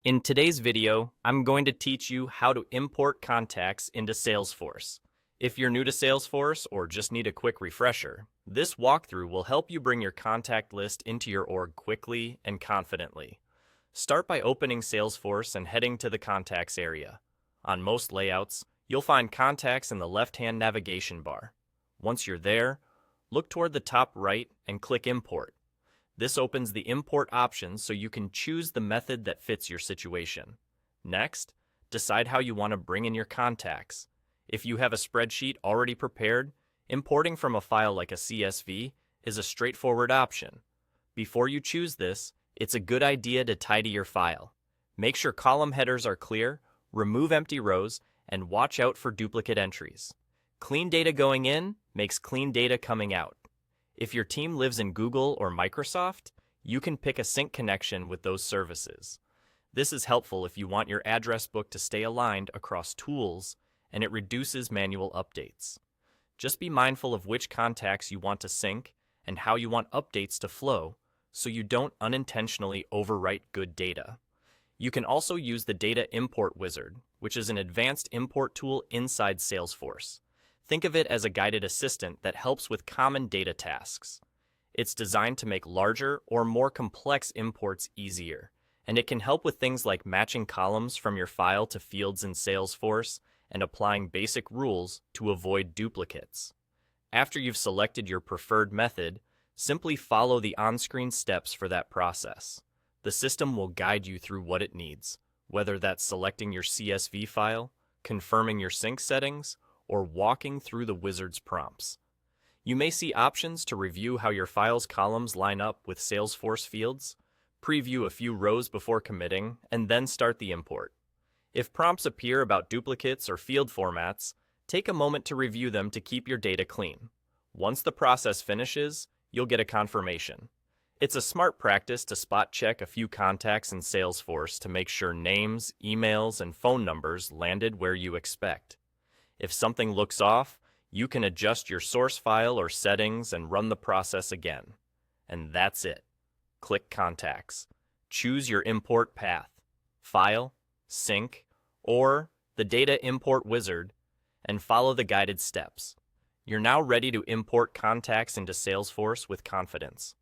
In today's video, I'm going to teach you how to import contacts into Salesforce. If you're new to Salesforce or just need a quick refresher, this walkthrough will help you bring your contact list into your org quickly and confidently. Start by opening Salesforce and heading to the Contacts area. On most layouts, you'll find Contacts in the left-hand navigation bar. Once you're there, look toward the top right and click Import. This opens the import options so you can choose the method that fits your situation. Next, decide how you want to bring in your contacts. If you have a spreadsheet already prepared, importing from a file like a CSV is a straightforward option. Before you choose this, it's a good idea to tidy your file. Make sure column headers are clear, remove empty rows, and watch out for duplicate entries. Clean data going in makes clean data coming out. If your team lives in Google or Microsoft, you can pick a sync connection with those services. This is helpful if you want your address book to stay aligned across tools, and it reduces manual updates. Just be mindful of which contacts you want to sync and how you want updates to flow so you don't unintentionally overwrite good data. You can also use the Data Import Wizard, which is an advanced import tool inside Salesforce. Think of it as a guided assistant that helps with common data tasks. It's designed to make larger or more complex imports easier, and it can help with things like matching columns from your file to fields in Salesforce and applying basic rules to avoid duplicates. After you've selected your preferred method, simply follow the on-screen steps for that process. The system will guide you through what it needs, whether that's selecting your CSV file, confirming your sync settings, or walking through the wizard's prompts. You may see options to review how your file's columns line up with Salesforce fields, preview a few rows before committing, and then start the import. If prompts appear about duplicates or field formats, take a moment to review them to keep your data clean. Once the process finishes, you'll get a confirmation. It's a smart practice to spot check a few contacts in Salesforce to make sure names, emails, and phone numbers landed where you expect. If something looks off, you can adjust your source file or settings and run the process again. And that's it. Click Contacts. Choose your import path, File, Sync, or the Data Import Wizard, and follow the guided steps. You're now ready to import contacts into Salesforce with confidence.